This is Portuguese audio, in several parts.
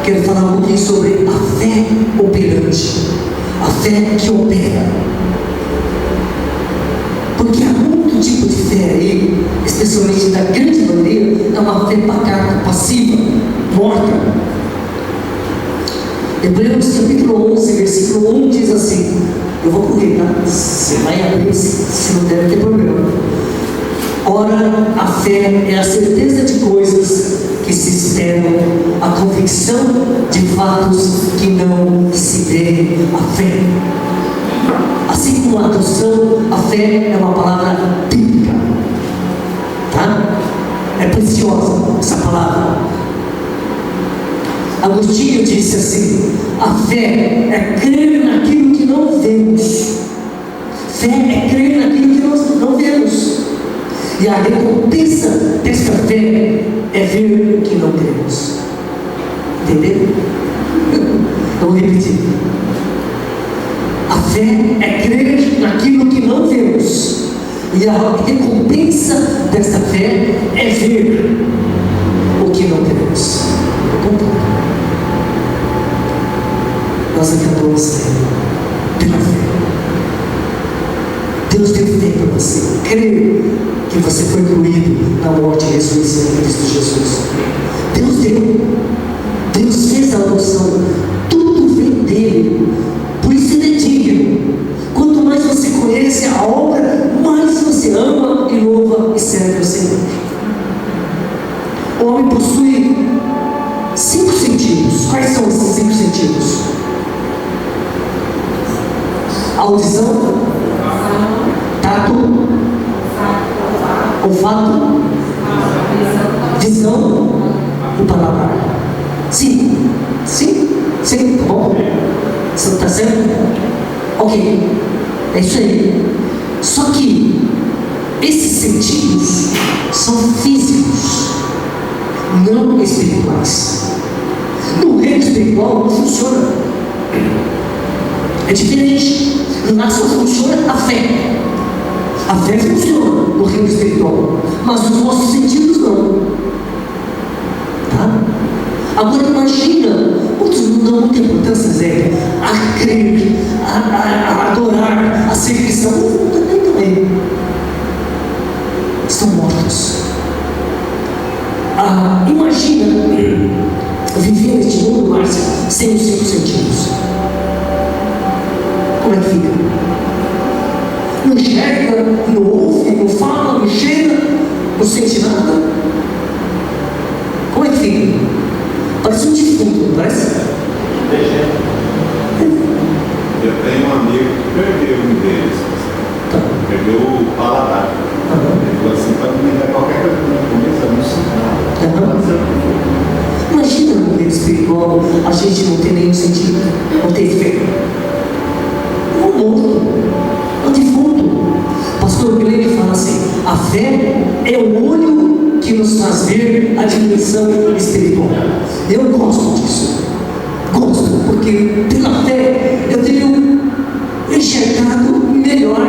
quero falar um pouquinho sobre a fé operante, a fé que opera. Porque há muito tipo de fé aí, especialmente da grande maioria, é uma fé pacata, passiva, morta. Hebreus capítulo 11, versículo 1 diz assim, eu vou correr, tá? Você vai abrir, se não der, não tem problema. Ora, a fé é a certeza de coisas que se esperam, a convicção de fatos que não se vê. A fé, assim como a adoção, a fé é uma palavra bíblica, tá? É preciosa essa palavra. Agostinho disse assim: a fé é crer naquilo que não vemos. Fé é crer naquilo que nós não vemos. E a recompensa desta fé é ver o que não cremos. Entendeu? Eu vou repetir. A fé é crer naquilo que não vemos. E a recompensa desta fé é ver o que não cremos. Eu concordo. Nós acabamos pela fé. Deus deu fé para você. Crer que você foi incluído na morte e ressurreição de Cristo Jesus. Deus deu. Deus fez a adoção. Tudo vem dele. Por isso ele é digno. Quanto mais você conhece a obra, mais você ama e louva e serve o Senhor. O homem possui 5 sentidos. Quais são esses 5 sentidos? Audição, tato, olfato, visão e palavra. Sim, tá bom? Você está certo? Ok, é isso aí. Só que esses sentidos são físicos, não espirituais. No reino espiritual não funciona. É diferente. Lá só funciona a fé. A fé funciona no reino espiritual, mas os nossos sentidos não. Tá? Agora imagina, muitos não dão muita importância, Zé, a crer, a adorar, a ser cristão. Também. Estão mortos. Imagina viver neste mundo, Márcio, sem os 5 sentidos. Como é que fica? Não enxerga, não ouve, não fala, não cheira, não sente nada. Como é que fica? Parece um defunto, não parece? Eu tenho um amigo que perdeu um deles. Perdeu o paladar. Ele falou assim: para me dar qualquer coisa na cabeça, eu não sinto nada. Imagina no reino espiritual a gente não ter nenhum sentido, não ter fé. Um morto, um defunto. Pastor Guilherme fala assim: a fé é o olho que nos faz ver a dimensão espiritual. Eu gosto disso. Gosto, porque pela fé eu tenho enxergado melhor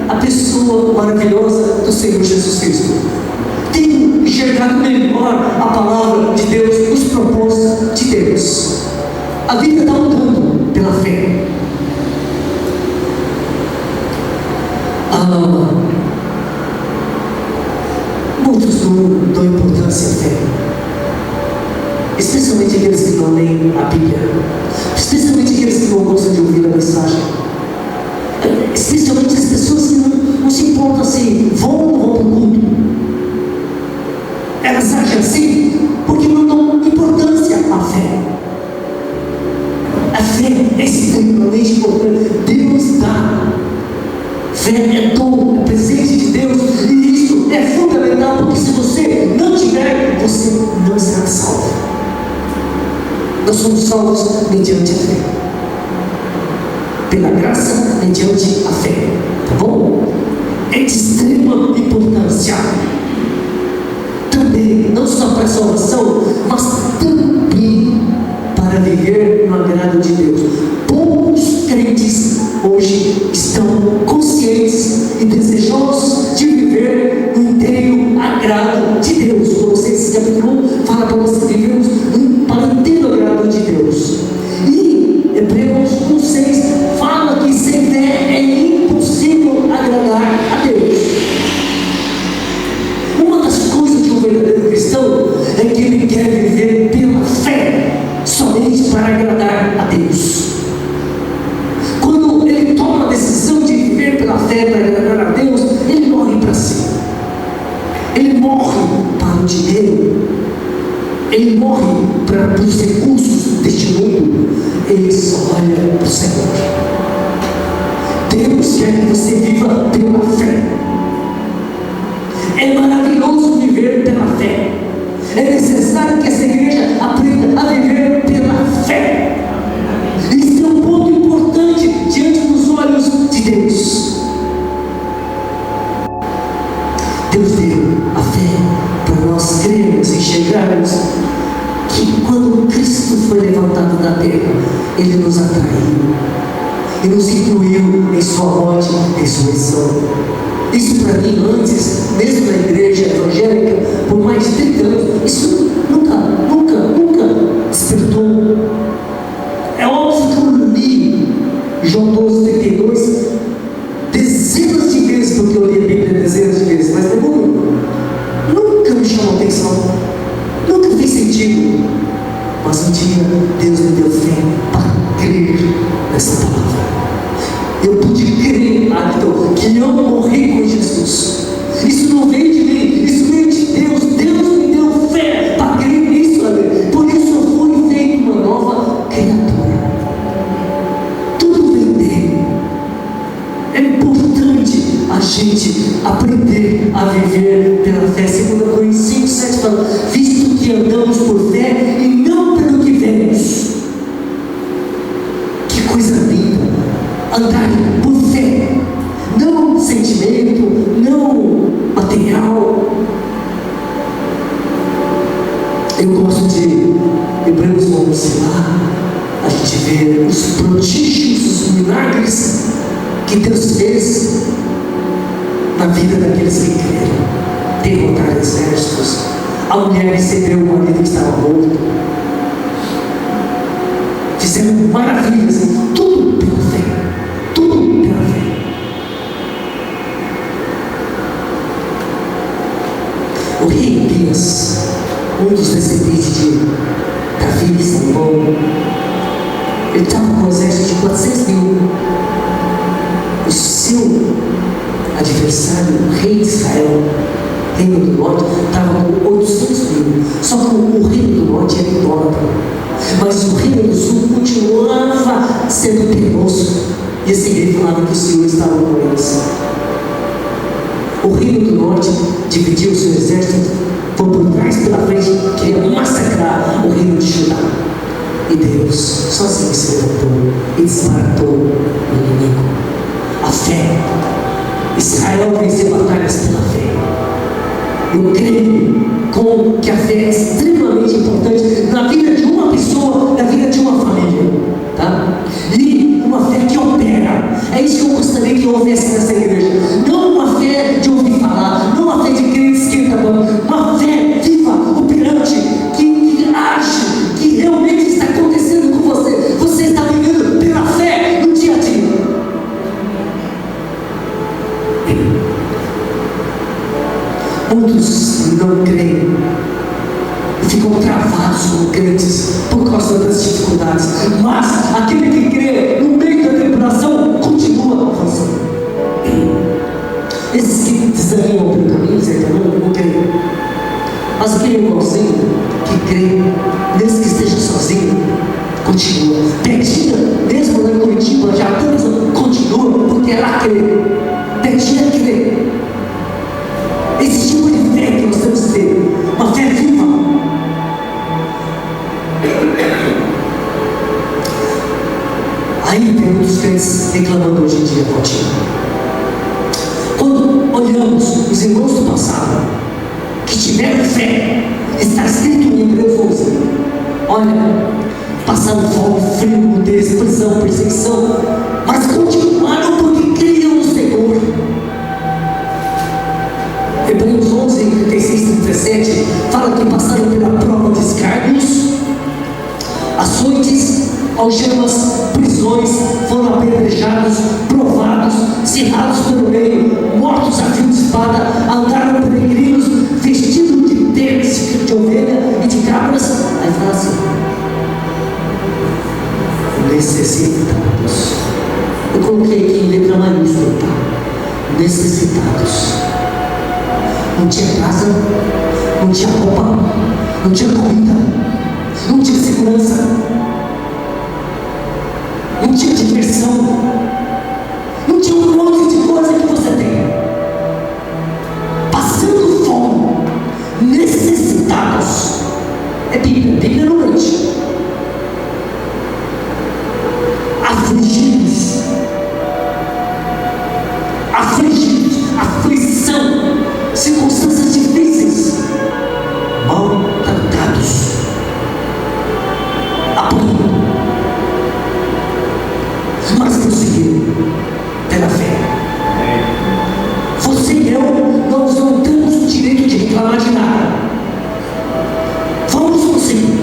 a pessoa maravilhosa do Senhor Jesus Cristo. Tenho enxergado melhor a palavra de Deus, os propósitos de Deus. A vida está mudando pela fé. Muitos não dão importância à fé, especialmente aqueles que não leem a Bíblia, especialmente aqueles que não gostam de ouvir a mensagem, especialmente as pessoas que não se importam se vão ou não vão para o culto. Elas agem assim porque não dão importância à fé. A fé é extremamente importante. Deus dá. Fé é dom, é presente de Deus, e isso é fundamental, porque se você não tiver, você não será salvo. Nós somos salvos mediante a fé, pela graça mediante a fé, tá bom? É de extrema importância também, não só para a salvação, mas também para viver no agrado de Deus. Poucos crentes hoje estão conscientes e desejosos de viver no inteiro agrado de Deus. Colossenses capítulo 1 fala para nós que vivemos para o inteiro agrado de Deus. para os recursos deste mundo, eles olham para o Senhor. Deus quer que você viva pela fé. É maravilhoso viver pela fé. É necessário que essa igreja aprenda a viver pela fé. Isso é um ponto importante diante dos olhos de Deus. Deus deu a fé para nós crermos e enxergarmos que quando Cristo foi levantado da terra, Ele nos atraiu e nos incluiu em sua morte e ressurreição. Isso para mim, antes, mesmo na igreja evangélica, por mais de 30 anos, isso nunca despertou. É óbvio que eu li João 12:32 dezenas de vezes, porque eu li a Bíblia dezenas de vezes, mas nunca me chamou a atenção, nunca fez sentido. Mas um dia Deus me deu fé para crer nessa palavra. Eu pude crer, que eu morri com Jesus. Isso não veio de mim, isso veio de Deus. Deus me deu fé para crer nisso. Por isso eu fui feito uma nova criatura. Tudo vem dele. É importante a gente aprender a viver pela fé. 2 Coríntios 5:7 fala: visto que andamos por fé e não pelo que vemos. Que coisa linda! Andar por fé, não sentimento, não material. Eu gosto de Hebreus 11, lá a gente vê os prodígios, os milagres que Deus fez na vida daqueles que creram. Derrotar exércitos, a mulher recebeu o marido que estava morto, fizeram maravilhas, tudo pela fé. Tudo pela fé. O rei Elias, um dos descendentes de Davi e Salomão, ele estava com um exército de 400 mil. O seu adversário, o rei de Israel, reino do norte, estava com 800 mil. Só que o reino do norte era idólatra, mas o reino do sul continuava sendo teimoso. E esse rei falava que o Senhor estava com eles. O reino do norte dividiu o seu exército, foi por trás pela frente, queria massacrar o reino de Judá. E Deus sozinho se levantou e desbaratou o inimigo. A fé. Israel venceu batalhas pela fé. Eu creio que a fé é extremamente importante na vida de uma pessoa, na vida de uma família. Tá? E uma fé que opera. É isso que eu gostaria que houvesse nessa igreja. Não uma fé de ouvir falar, não uma fé de crer que esquenta a mão, uma fé viva, operante, que age, que realmente está acontecendo com você. Você está vivendo pela fé no dia a dia. Muitos não creem e ficam travados como crentes por causa das dificuldades, mas aquele que crê no meio da tribulação continua avançando. Esses que desanimam pelo caminho, não creem, mas aquele irmãozinho que crê, mesmo que esteja sozinho, continua. Betinha, mesmo lá em Curitiba, já tantos anos, continua, porque ela crê. Betinha crê. Esse tipo de fé que nós temos que ter, uma fé viva. Aí tem muitos crentes reclamando hoje em dia, Valtinho. Quando olhamos os irmãos do passado, que tiveram fé, está escrito em Hebreus 11, olha, passaram fome, frio, nudez, prisão, perseguição, mas continuaram porque criam no Senhor. Hebreus 11, 36 e 37 fala que passaram pela prova de escárnios, açoites, algemas, prisões, foram apedrejados, provados, cerrados pelo meio, mortos a fio de espada, andaram peregrinos, vestidos de ternos de ovelha e de cabras. Aí fala assim: necessitados. Eu coloquei aqui em letra maiúscula, tá? Necessitados. Não tinha casa, não tinha roupa, não tinha comida, não tinha segurança, não tinha diversão, não tinha um monte de coisa que você tem. Passando fome, necessitados. É Bíblia não mente. Afligidos, aflição, circunstâncias difíceis, maltratados, apanhando, mas prosseguiram pela fé. Você e eu não temos o direito de reclamar de nada. Vamos conseguir.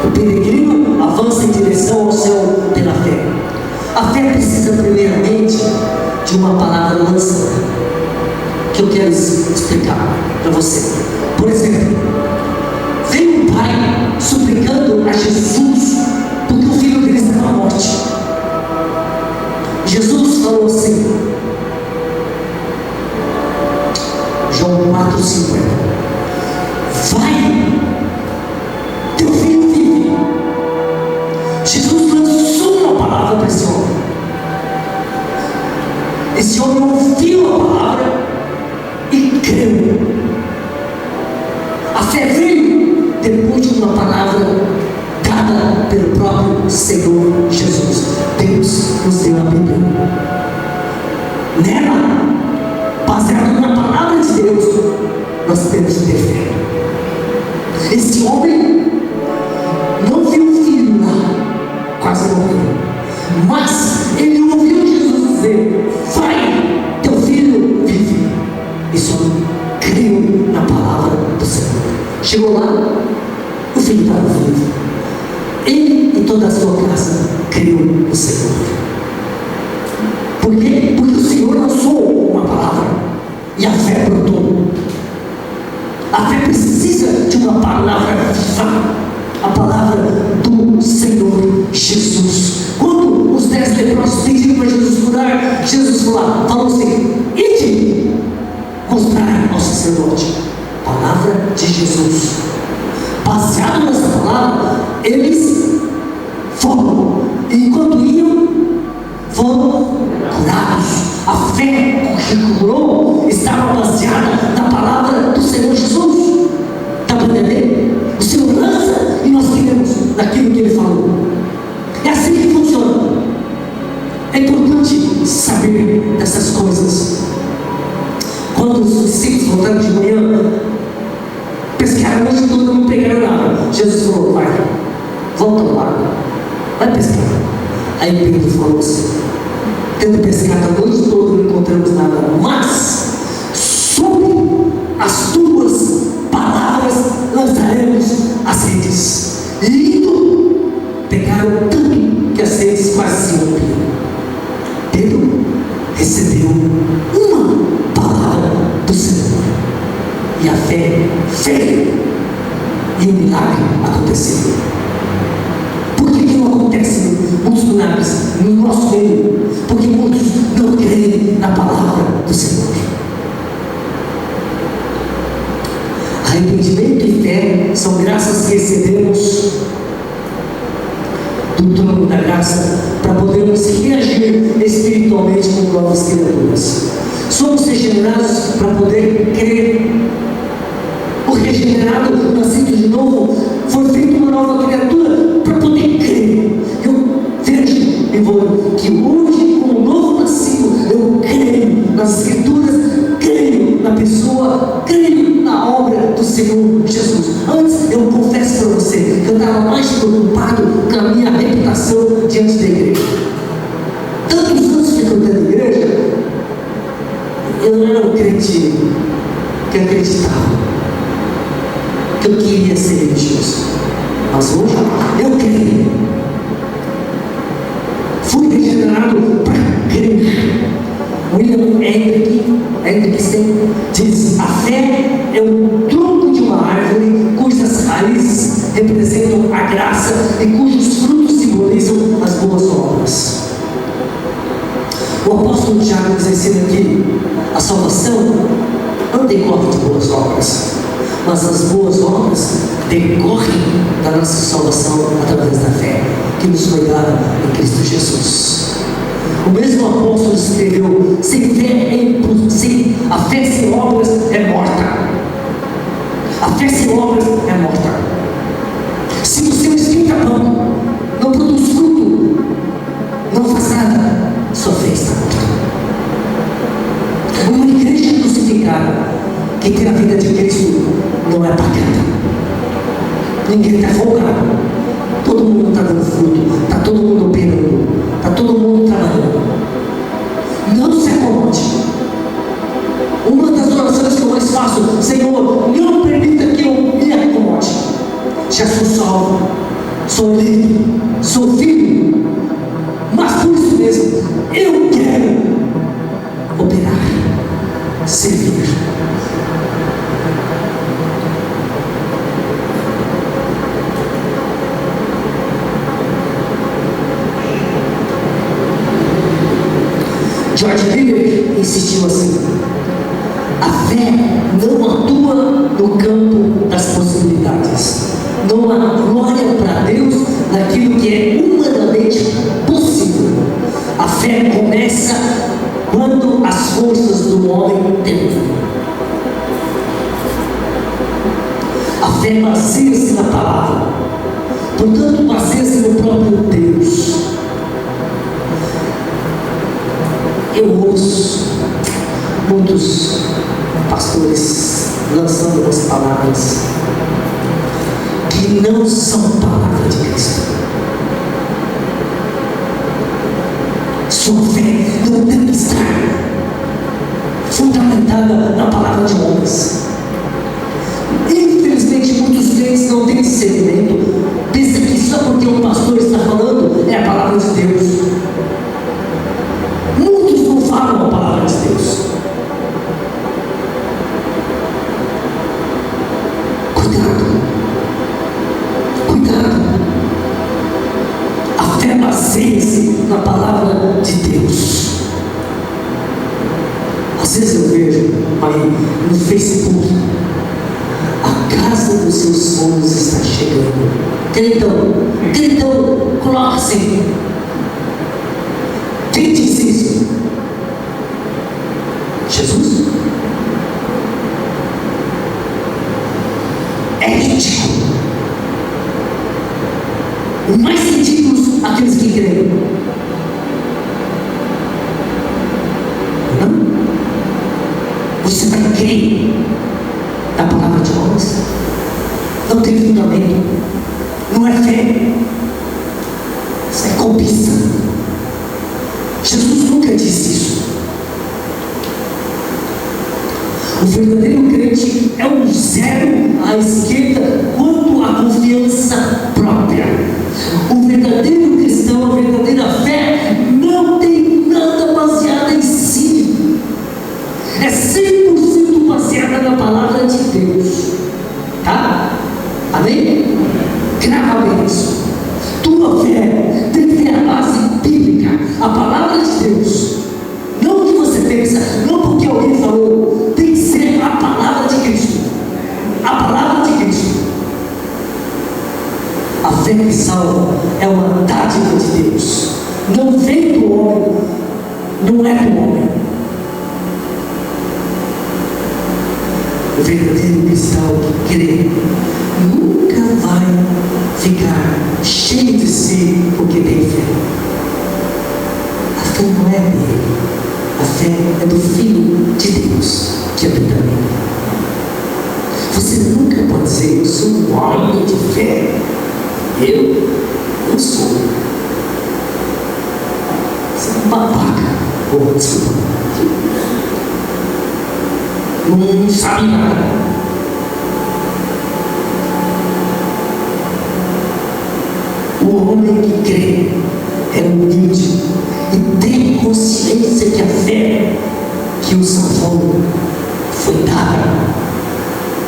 O peregrino avança em direção ao céu pela fé. A fé precisa primeiramente de uma palavra lançada, que eu quero explicar para você. Por exemplo, veio um pai suplicando a Jesus porque o filho dele estava à morte. Jesus falou assim, João 4,50: vai, teu filho vive. Jesus lançou uma palavra para esse homem. Esse homem ouviu a palavra e creu. A fé veio depois de uma palavra dada pelo próprio Senhor Jesus. Deus nos deu a Bíblia. Nela, baseado na palavra de Deus, nós temos que ter fé. Esse homem não viu o filho lá, quase morreu, mas ele ouviu Jesus dizer: vai, teu filho vive. E só creu na palavra do Senhor. Chegou lá, o filho estava vivo. Ele e toda a sua casa creu no Senhor. Por quê? Porque o Senhor lançou uma palavra e a fé brotou. A fé precisa de uma palavra viva, a palavra do Senhor Jesus. Quando os 10 leprosos pediram para Jesus curar, Jesus falou assim: ide mostrar ao sacerdote. Palavra de Jesus. Baseado nessa palavra, eles foram, e enquanto iam, foram curados. A fé que curou estava baseada na palavra do Senhor Jesus. Está para entender? O Senhor lança e nós cremos naquilo que Ele falou. É assim que funciona. É importante saber dessas coisas. Quando os discípulos voltaram de manhã, pescaram a noite toda, não pegaram nada. Jesus falou: vai, volta ao lago, vai pescar. Aí Pedro falou assim: tendo pescado a noite toda, não encontramos nada, mas sobre as tuas palavras lançaremos as redes. E indo, pegaram tanto que as redes quase se rompiam. Pedro recebeu uma palavra do Senhor, e a fé veio, e o milagre aconteceu. Por que não acontecem muitos milagres no nosso meio? Porque muitos não creem na palavra do Senhor. Arrependimento e fé são graças que recebemos do trono da graça para podermos reagir espiritualmente como novas criaturas. Somos regenerados para poder crer. O regenerado, nascido de novo, foi feito uma nova criatura para poder crer. Eu vejo que hoje, como novo nascido, eu creio nas Escrituras, creio na pessoa, creio na obra do Senhor Jesus. Antes, eu confesso para você que eu estava mais preocupado com a minha reputação diante da igreja. Tantos anos frequentando a igreja, eu não era um crente que acreditava que eu queria ser religioso, mas hoje eu creio. Fui regenerado para crer. William Hendrickson diz: a fé é o tronco de uma árvore cujas raízes representam a graça e cujos frutos simbolizam as boas obras. O apóstolo Tiago nos ensina que a salvação não decorre de boas mas as boas obras decorrem da nossa salvação através da fé que nos foi dada em Cristo Jesus. O mesmo apóstolo escreveu: sem a fé sem obras é morta. A fé sem obras é morta. Se o seu espírito pão não produz fruto, não faz nada, sua fé está morta. Uma igreja crucificada que tem a vida de Cristo não é pagada. Ninguém está folgado. Todo mundo está dando fruto, está todo mundo operando, está todo mundo trabalhando. Não se acomode. Uma das orações que eu mais faço: Senhor, não permita que eu me acomode. Já sou salvo, sou livre, sou filho, mas por isso mesmo eu quero operar, servir. George Miller insistiu assim: a fé não atua no campo das possibilidades, não há glória para Deus naquilo que é humanamente possível. A fé começa quando as forças do homem terminam. A fé baseia-se na palavra, portanto baseia-se no próprio Deus. Eu ouço muitos pastores lançando as palavras que não são palavras de Cristo. Sua fé não tem que estar fundamentada na palavra de homens. Infelizmente, muitos crentes não têm discernimento, pensam que só porque o pastor está falando é a palavra de Deus. Muitos não falam a palavra de Deus. Cuidado. A fé baseia-se na palavra de Deus. Às vezes eu vejo aí no Facebook: a casa dos seus sonhos está chegando. Queridão, coloca assim. Quem disse isso? Jesus? É ridículo. Os mais ridículos aqueles que creem. Não? Você vai crer na palavra de homens? Não tem fundamento. Não é fé. Isso é cobiça. Jesus nunca disse isso. O verdadeiro crente é um zero à esquerda quanto à confiança própria. O verdadeiro cristão, a verdadeira fé, não tem nada baseada em si. É 100% baseada na palavra de Deus. Tá? Amém? Grava bem isso. Tua fé tem que ter a base bíblica, a palavra de Deus. Não o que você pensa, não porque alguém falou. Tem que ser a palavra de Cristo. A palavra de Cristo. A fé que salva é uma dádiva de Deus. Não vem do homem, não é do homem. O verdadeiro cristão que crê nunca vai ficar cheio de si porque tem fé. A fé não é dele. A fé é do Filho de Deus que habita nele. Você nunca pode dizer: eu sou um homem de fé. Eu não sou. Você é um babaca. Oh, desculpa. Não sabe nada. O homem que crê é humilde e tem consciência que a fé que o salvou foi dada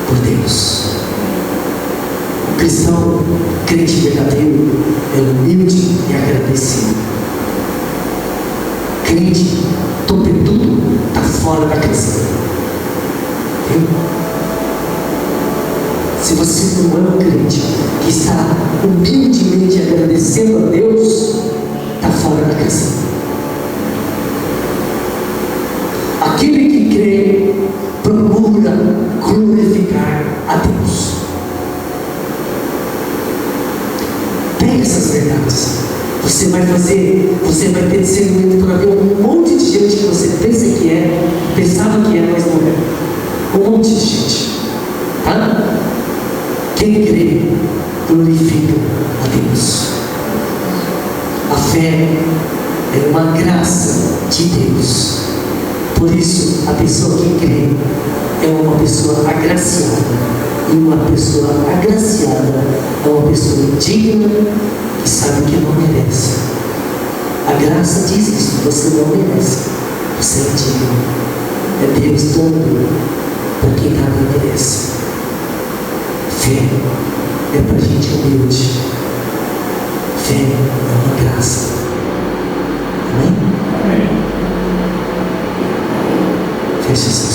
por Deus. O cristão crente verdadeiro é humilde e agradecido. Crente topetudo está fora da questão. Se você não é um crente que está humildemente agradecendo a Deus, está fora da casa. Aquele que crê procura glorificar a Deus. Pega essas verdades. Você vai ter discernimento para ver um monte de gente que você pensava que é, mas não é. Um monte de gente. Tá? Quem crê glorifica a Deus. A fé é uma graça de Deus. Por isso, a pessoa que crê é uma pessoa agraciada. E uma pessoa agraciada é uma pessoa digna que sabe que não merece. A graça diz isso: você não merece, você é digno. É Deus dando para quem nada merece. Fé é para gente humilde. Fé é uma graça. Amém? Amém. Feche